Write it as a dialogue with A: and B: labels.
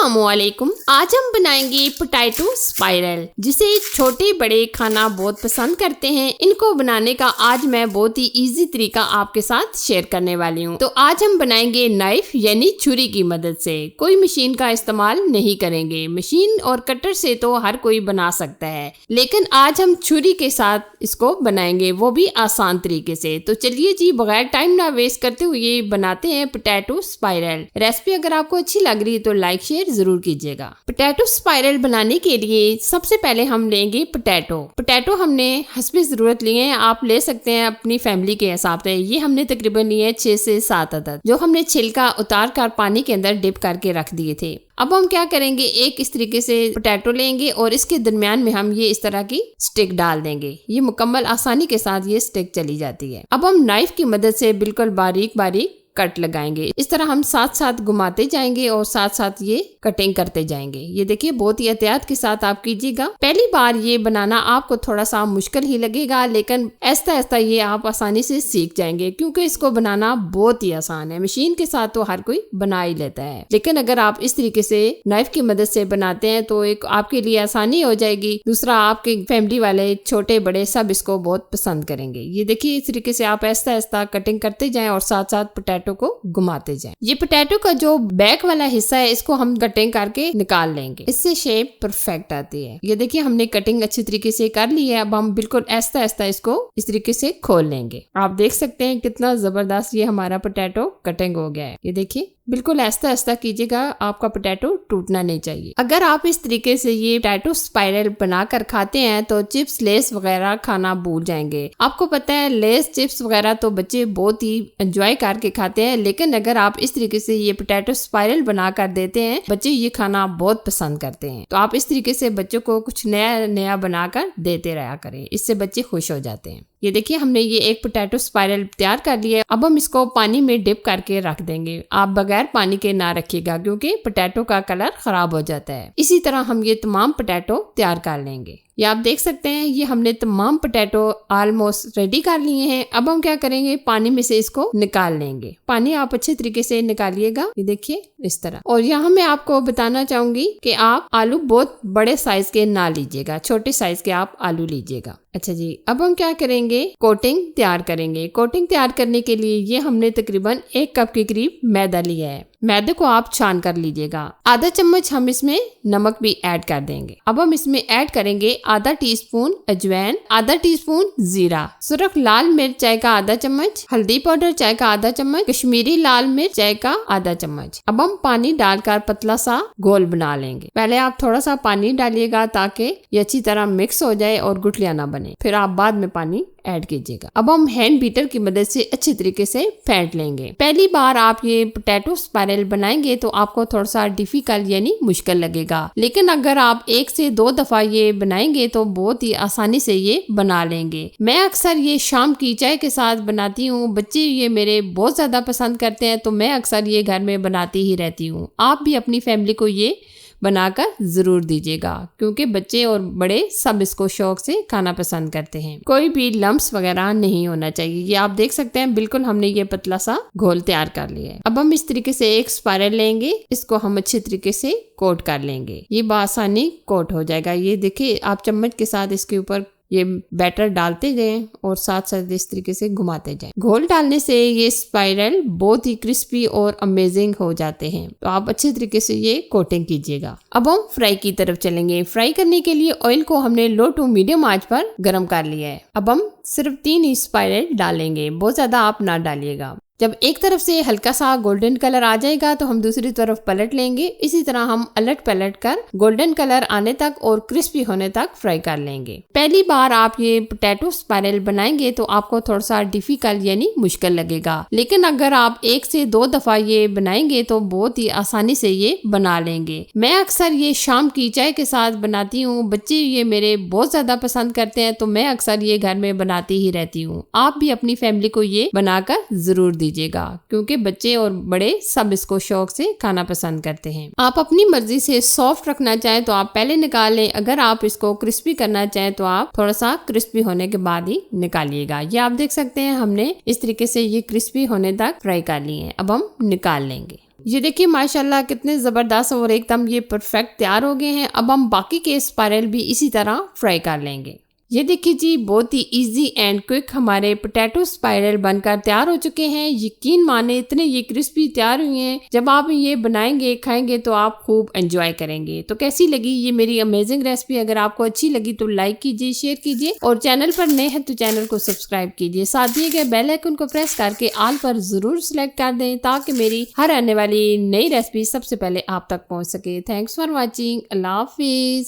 A: अस्सलामुअलैकुम। आज हम बनाएंगे पोटैटो स्पाइरल, जिसे छोटे बड़े खाना बहुत पसंद करते हैं। इनको बनाने का आज मैं बहुत ही इजी तरीका आपके साथ शेयर करने वाली हूँ। तो आज हम बनाएंगे नाइफ यानी छुरी की मदद से। कोई मशीन का इस्तेमाल नहीं करेंगे। मशीन और कटर से तो हर कोई बना सकता है, लेकिन आज हम छुरी के साथ इसको बनाएंगे, वो भी आसान तरीके से। तो चलिए जी, बगैर टाइम ना वेस्ट करते हुए बनाते हैं पोटैटो स्पाइरल। रेसिपी अगर आपको अच्छी लग रही है तो लाइक शेयर जरूर कीजिएगा। पोटैटो स्पाइरल बनाने के लिए सबसे पहले हम लेंगे पोटैटो हमने हस्बे जरूरत लिए हैं। आप ले सकते हैं अपनी फैमिली के हिसाब से। ये हमने तकरीबन लिए 6 से 7 अदद, जो हमने छिलका उतार कर पानी के अंदर डिप करके रख दिए थे। अब हम क्या करेंगे, एक इस तरीके से पोटैटो लेंगे और इसके दरमियान में हम ये इस तरह की स्टिक डाल देंगे। ये मुकम्मल आसानी के साथ ये स्टिक चली जाती है। अब हम नाइफ की मदद से बिल्कुल बारीक बारीक कट लगाएंगे। इस तरह हम साथ साथ घुमाते जाएंगे और साथ साथ ये कटिंग करते जाएंगे। ये देखिए, बहुत ही एहतियात के साथ आप कीजिएगा। पहली बार ये बनाना आपको थोड़ा सा मुश्किल ही लगेगा, लेकिन ऐसा ऐसा ये आप आसानी से सीख जाएंगे, क्योंकि इसको बनाना बहुत ही आसान है। मशीन के साथ तो हर कोई बना ही लेता है, लेकिन अगर आप इस तरीके से नाइफ की मदद से बनाते हैं तो एक आपके लिए आसानी हो जाएगी। दूसरा, आपके फैमिली वाले छोटे बड़े सब इसको बहुत पसंद करेंगे। ये देखिए, इस तरीके से आप ऐसा ऐसा कटिंग करते जाएं और साथ साथ पोटैटो को घुमाते जाएं। ये पोटैटो का जो बैक वाला हिस्सा है, इसको हम कटिंग करके निकाल लेंगे। इससे शेप परफेक्ट आती है। ये देखिए, हमने कटिंग अच्छी तरीके से कर ली है। अब हम बिल्कुल ऐसा ऐसा इसको इस तरीके से खोल लेंगे। आप देख सकते हैं कितना जबरदस्त ये हमारा पोटैटो कटिंग हो गया है। ये देखिए, बिल्कुल ऐसा ऐसा कीजिएगा, आपका पोटैटो टूटना नहीं चाहिए। अगर आप इस तरीके से ये पोटैटो स्पाइरल बनाकर खाते हैं तो चिप्स लेस वगैरह खाना भूल जाएंगे। आपको पता है, लेस चिप्स वगैरह तो बच्चे बहुत ही एंजॉय करके खाते हैं, लेकिन अगर आप इस तरीके से ये पोटैटो स्पाइरल बना कर देते हैं, बच्चे ये खाना बहुत पसंद करते हैं। तो आप इस तरीके से बच्चों को कुछ नया नया बनाकर देते रहा करें, इससे बच्चे खुश हो जाते हैं। ये देखिए, हमने ये एक पोटैटो स्पाइरल तैयार कर लिया है। अब हम इसको पानी में डिप करके रख देंगे। आप बगैर पानी के ना रखिएगा, क्योंकि पोटैटो का कलर खराब हो जाता है। इसी तरह हम ये तमाम पोटैटो तैयार कर लेंगे। ये आप देख सकते हैं, ये हमने तमाम पोटैटो ऑलमोस्ट रेडी कर लिए हैं। अब हम क्या करेंगे, पानी में से इसको निकाल लेंगे। पानी आप अच्छे तरीके से निकालिएगा। ये देखिए इस तरह। और यहाँ मैं आपको बताना चाहूंगी कि आप आलू बहुत बड़े साइज के ना लीजिएगा, छोटे साइज के आप आलू लीजिएगा। अच्छा जी, अब हम क्या करेंगे, कोटिंग तैयार करेंगे। कोटिंग तैयार करने के लिए ये हमने तकरीबन 1 कप के करीब मैदा लिया है। मैदे को आप छान कर लीजिएगा। आधा चम्मच हम इसमें नमक भी ऐड कर देंगे। अब हम इसमें ऐड करेंगे आधा टीस्पून अजवाइन, आधा टीस्पून जीरा, सुरख लाल मिर्च चाय का आधा चम्मच, हल्दी पाउडर चाय का आधा चम्मच, कश्मीरी लाल मिर्च चाय का आधा चम्मच। अब हम पानी डालकर पतला सा घोल बना लेंगे। पहले आप थोड़ा सा पानी डालिएगा ताकि ये अच्छी तरह मिक्स हो जाए और गुठलियां ना बने, फिर आप बाद में पानी ऐड कीजिएगा। अब हम हैंड बीटर की मदद से अच्छी तरीके से फेंट लेंगे। पहली बार आप ये पोटैटो स्पाइरल बनाएंगे तो आपको थोड़ा सा डिफिकल्ट यानी मुश्किल लगेगा, लेकिन अगर आप 1 से 2 दफा ये बनाएंगे तो बहुत ही आसानी से ये बना लेंगे। मैं अक्सर ये शाम की चाय के साथ बनाती हूँ। बच्चे ये मेरे बहुत ज्यादा पसंद करते हैं, तो मैं अक्सर ये घर में बनाती ही रहती हूँ। आप भी अपनी फैमिली को ये बनाकर जरूर दीजिएगा, क्योंकि बच्चे और बड़े सब इसको शौक से खाना पसंद करते हैं। कोई भी लम्प्स वगैरह नहीं होना चाहिए। ये आप देख सकते हैं, बिल्कुल हमने ये पतला सा घोल तैयार कर लिया है। अब हम इस तरीके से एक स्पाइरल लेंगे, इसको हम अच्छे तरीके से कोट कर लेंगे। ये बआसानी कोट हो जाएगा। ये देखिए, आप चम्मच के साथ इसके ऊपर ये बैटर डालते जाएं और साथ साथ इस तरीके से घुमाते जाएं। घोल डालने से ये स्पाइरल बहुत ही क्रिस्पी और अमेजिंग हो जाते हैं। तो आप अच्छे तरीके से ये कोटिंग कीजिएगा। अब हम फ्राई की तरफ चलेंगे। फ्राई करने के लिए ऑयल को हमने लो टू मीडियम आंच पर गर्म कर लिया है। अब हम सिर्फ 3 ही स्पाइरल डालेंगे, बहुत ज्यादा आप ना डालिएगा। जब एक तरफ से हल्का सा गोल्डन कलर आ जाएगा तो हम दूसरी तरफ पलट लेंगे। इसी तरह हम अलट पलट कर गोल्डन कलर आने तक और क्रिस्पी होने तक फ्राई कर लेंगे। पहली बार आप ये पोटैटो स्पाइरल बनाएंगे तो आपको थोड़ा सा डिफिकल्ट यानी मुश्किल लगेगा, लेकिन अगर आप 1 से 2 दफा ये बनाएंगे तो बहुत ही आसानी से ये बना लेंगे। मैं अक्सर ये शाम की चाय के साथ बनाती हूँ। बच्चे ये मेरे बहुत ज्यादा पसंद करते हैं, तो मैं अक्सर ये घर में बनाती ही रहती हूँ। आप भी अपनी फैमिली को ये बनाकर जरूर दीजिए, क्योंकि बच्चे और बड़े सब इसको शौक से खाना पसंद करते हैं। आप अपनी मर्जी से सॉफ्ट रखना चाहें तो आप पहले निकाल लें। अगर आप इसको क्रिस्पी करना चाहें तो आप थोड़ा सा क्रिस्पी होने के बाद ही निकालिएगा। ये आप देख सकते हैं, हमने इस तरीके से ये क्रिस्पी होने तक फ्राई कर लिए हैं। अब हम निकाल लेंगे। ये देखिए माशाल्लाह कितने ज़बरदस्त और एकदम ये परफेक्ट तैयार हो गए हैं। अब हम बाकी के स्पाइरल भी इसी तरह फ्राई कर लेंगे। ये देखिए जी बहुत ही इजी एंड क्विक हमारे पोटैटो स्पाइरल बनकर तैयार हो चुके हैं। यकीन माने इतने ये क्रिस्पी तैयार हुए हैं, जब आप ये बनाएंगे खाएंगे तो आप खूब एंजॉय करेंगे। तो कैसी लगी ये मेरी अमेजिंग रेसिपी? अगर आपको अच्छी लगी तो लाइक कीजिए, शेयर कीजिए और चैनल पर नए हैं तो चैनल को सब्सक्राइब कीजिए। साथ दिए गए बेल आइकन को प्रेस करके ऑल पर जरूर सिलेक्ट कर दें ताकि मेरी हर आने वाली नई रेसिपी सबसे पहले आप तक पहुँच सके। Thanks for watching. Allah Hafiz.